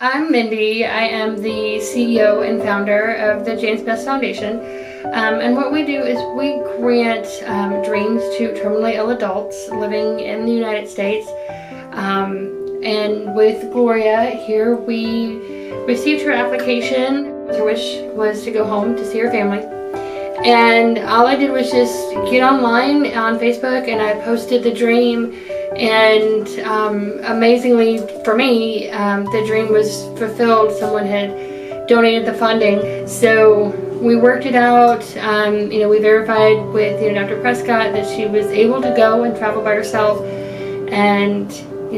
I'm Mindy. I am the CEO and founder of the James Bess Foundation. And what we do is we grant dreams to terminally ill adults living in the United States. And with Gloria here, we received her application. Her wish was to go home to see her family. And all I did was just get online on Facebook and I posted the dream. And amazingly for me, the dream was fulfilled. Someone had donated the funding. So we worked it out. We verified with Dr. Prescott that she was able to go and travel by herself, and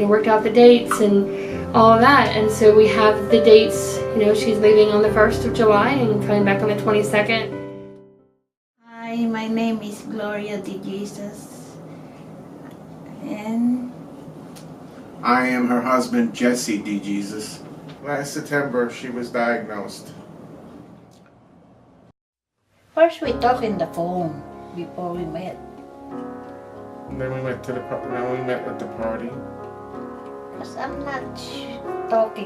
worked out the dates and all of that. And so we have the dates. She's leaving on the 1st of July and coming back on the 22nd. Hi, my name is Gloria de Jesus. And I am her husband, Jesse D. Jesus. Last September, she was diagnosed. first we talked in the phone before we met. And then we went at the party. Because I'm not talk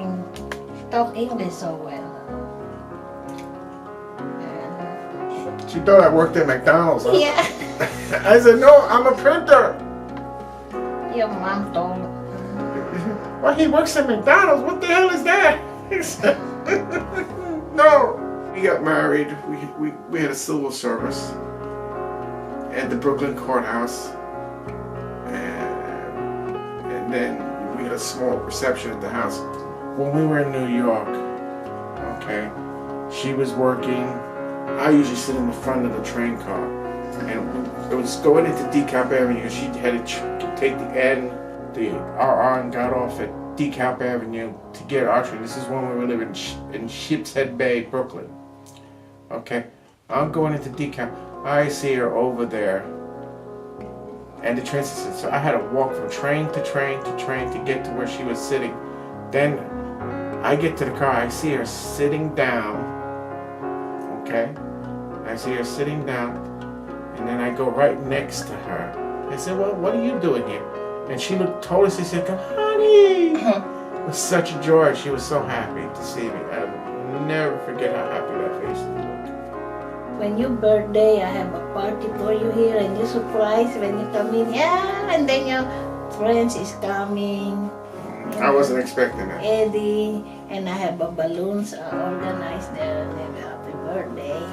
English so well. And She thought I worked at McDonald's. Huh? yeah, I said, no, I'm a printer. your mom told me. Well, he works at McDonald's. What the hell is that? He said, no. We got married. We had a civil service at the Brooklyn courthouse. And then we had a small reception at the house. When we were in New York, okay, she was working. I usually sit in the front of the train car. And it was going into DeKalb Avenue. She had to take the RR and got off at DeKalb Avenue to get our train. This is when we were living in Ship's Head Bay, Brooklyn. Okay, I'm going into DeKalb. I see her over there, and the train station. So I had to walk from train to train to train to get to where she was sitting. Then I get to the car. I see her sitting down. Okay, I see her sitting down, and then I go right next to her. I said, "Well, what are you doing here?" And she looked totally. She said, "Honey." It was such a joy. She was so happy to see me. I'll never forget how happy that face looked. When your birthday, I have a party for you here, and you surprise when you come in. Yeah, and then your friends is coming. I wasn't expecting that. Eddie, and I have a balloons organized there. And happy birthday.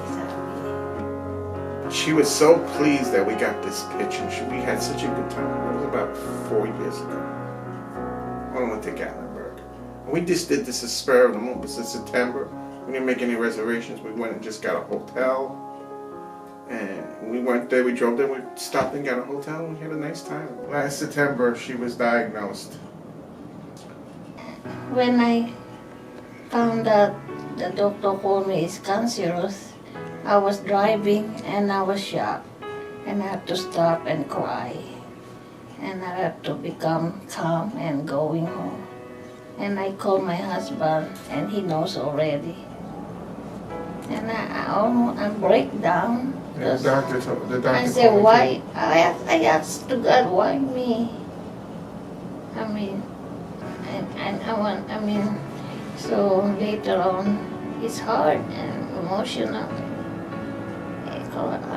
He's happy. She was so pleased that we got this picture. We had such a good time. It was about 4 years ago. I went to Gatlinburg. And we just did this as spur of the moment. This is September. We didn't make any reservations. We went and just got a hotel. And we went there, we drove there, we stopped and got a hotel, and we had a nice time. Last September, she was diagnosed. When I found out the doctor told me it's cancerous, I was driving and I was shocked. And I had to stop and cry. And I had to become calm and going home. And I called my husband, and he knows already. And I break down. The doctor I said, why? I asked to God, why me? So later on, it's hard and emotional.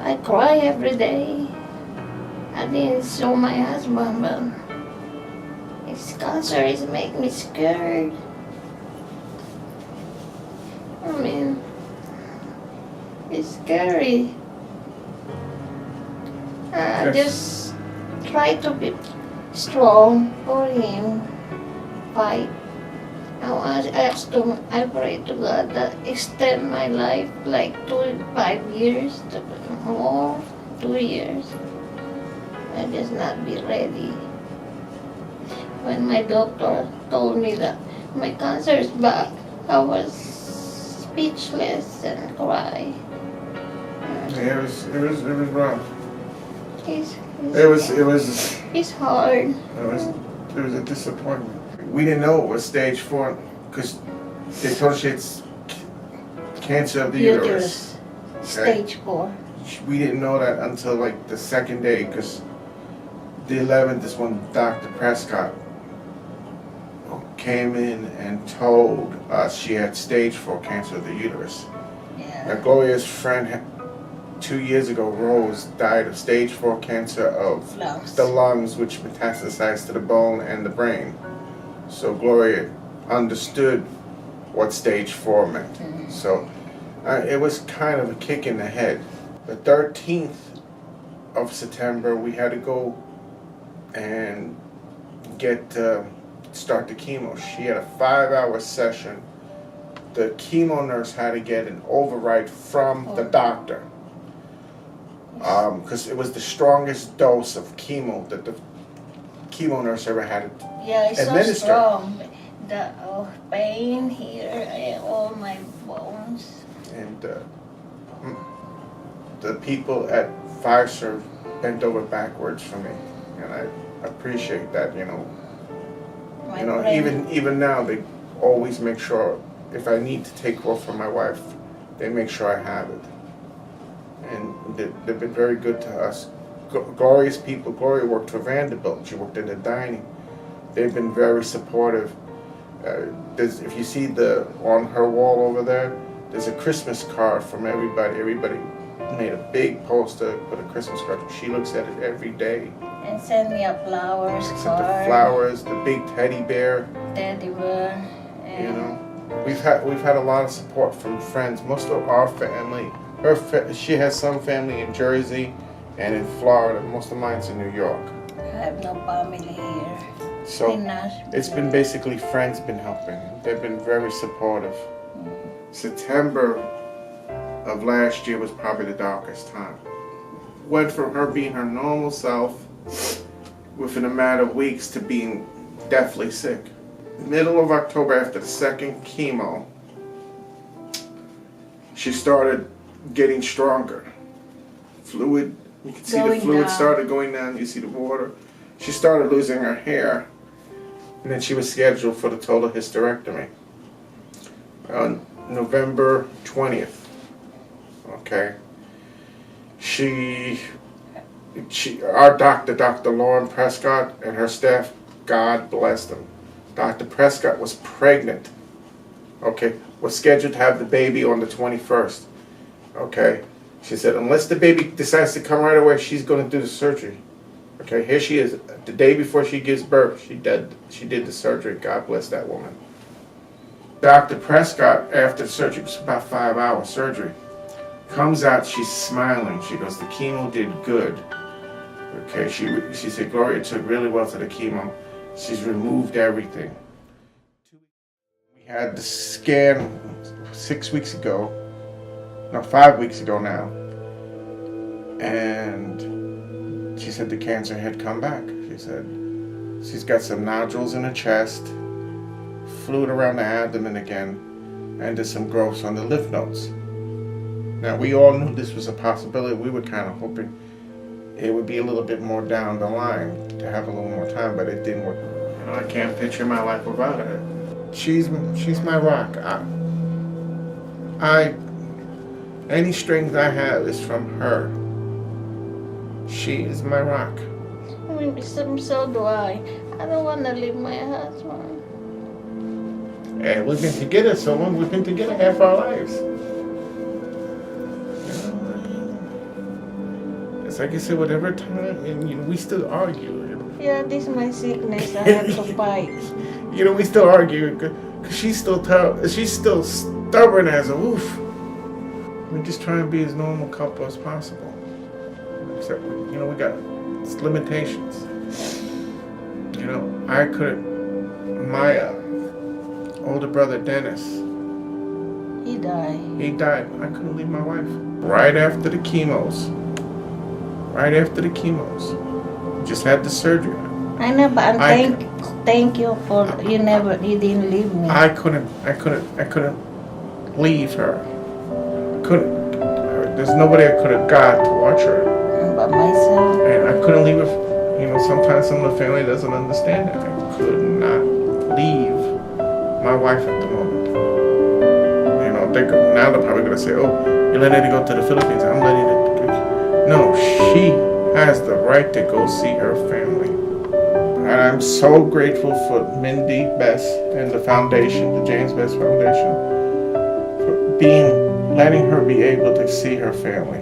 I cry every day. I didn't show my husband, but his cancer is making me scared. It's scary. Just try to be strong for him. Fight. I pray to God that extend my life like 5 years, more, 2 years. I just not be ready. When my doctor told me that my cancer is back, I was speechless and cry. Yeah, it was rough. It's hard. It was a disappointment. We didn't know it was stage 4 because they told us it's cancer of the uterus. Stage 4. We didn't know that until like the second day, because the 11th is when Dr. Prescott came in and told us she had stage 4 cancer of the uterus. Yeah. Now, Gloria's friend 2 years ago, Rose, died of stage 4 cancer of Lungs. the lungs, which metastasized to the bone and the brain. So Gloria understood what stage 4 meant. Mm-hmm. So it was kind of a kick in the head. The 13th of September, we had to go and start the chemo. She had a 5-hour session. The chemo nurse had to get an override from the doctor. Because it was the strongest dose of chemo that the chemo nurse ever had to Yeah, it's administer. so strong. The pain here, all my bones. And the people at Fireserve bent over backwards for me, and I appreciate that. My brain. Even now, they always make sure if I need to take off for my wife, they make sure I have it. And they've been very good to us. Gloria's people. Gloria worked for Vanderbilt. She worked in the dining. They've been very supportive. If you see on her wall over there, there's a Christmas card from everybody. Everybody made a big poster, put a Christmas card. She looks at it every day. And send me a flowers Sent card. the flowers, the big teddy bear. Teddy bear. We've had a lot of support from friends. Most of our family. She has some family in Jersey and in Florida. Most of mine's in New York. I have no family here. So In Nashville. it's been basically friends been helping. They've been very supportive. September of last year was probably the darkest time. Went from her being her normal self within a matter of weeks to being deathly sick. Middle of October, after the second chemo, she started getting stronger. Fluid, you can see the Going fluid down. started going down. You see the water. She started losing her hair, and then she was scheduled for the total hysterectomy on November 20th. Okay. Our doctor, Dr. Lauren Prescott, and her staff, God bless them. Dr. Prescott was pregnant. Okay, was scheduled to have the baby on the 21st. Okay, she said unless the baby decides to come right away, she's going to do the surgery. Okay, here she is, the day before she gives birth. She did the surgery. God bless that woman. Dr. Prescott, after the surgery, it was about 5-hour surgery, comes out, she's smiling. She goes, the chemo did good. Okay, she said Gloria took really well to the chemo. She's removed everything. We had the scan 5 weeks ago now, and she said the cancer had come back. She said she's got some nodules in her chest, fluid around the abdomen again, and there's some growths on the lymph nodes. Now, we all knew this was a possibility. We were kind of hoping it would be a little bit more down the line to have a little more time, but it didn't work. I can't picture my life without her. She's my rock. Any strength I have is from her. She is my rock. I mean, so do I. I don't want to leave my husband. And we've been together so long. We've been together half our lives. It's like I said, whatever time, and we still argue. Yeah, this is my sickness. I have to fight. We still argue because she's still stubborn as a wolf. We just try and be as normal couple as possible. Except, we got limitations. I couldn't. My older brother Dennis. He died. He died. I couldn't leave my wife. Right after the chemos. Just had the surgery. I know, but thank you for you didn't leave me. I couldn't leave her. There's nobody I could have got to watch her. But myself. And I couldn't leave her. Sometimes some of the family doesn't understand that. I could not leave my wife at the moment. Now they're probably gonna say, "Oh, you're letting her go to the Philippines." I'm letting her. No, she has the right to go see her family. And I'm so grateful for Mindy Bess and the foundation, the James Bess Foundation, for letting her be able to see her family.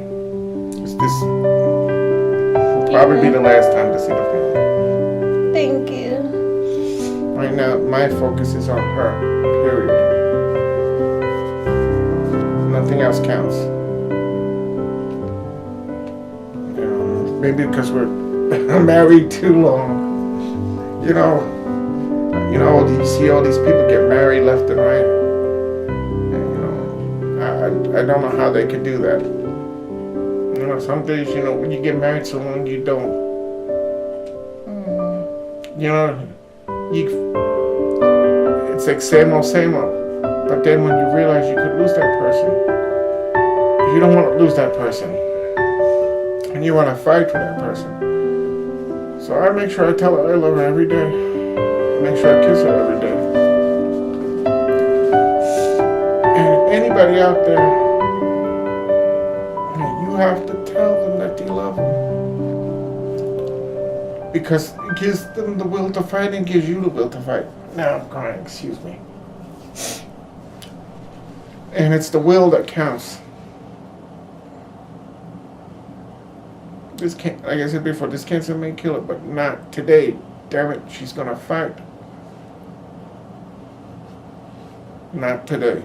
'Cause this will probably be the last time to see the family. Thank you. Right now, my focus is on her, period. Nothing else counts. You know, maybe because we're married too long. You know, you see all these people get married left and right. And, you know, I don't know how they could do that. You know, some days, you know, when you get married to someone, you don't. You know, it's like same old, same old. But then when you realize you could lose that person, you don't want to lose that person. And you want to fight for that person. So I make sure I tell her I love her every day. Make sure I kiss her every day. And anybody out there, you have to tell them that you love them. Because it gives them the will to fight and gives you the will to fight. Now I'm crying, excuse me. And it's the will that counts. This can't, like I said before, this cancer may kill her, but not today. Damn it, she's gonna fight. Not today.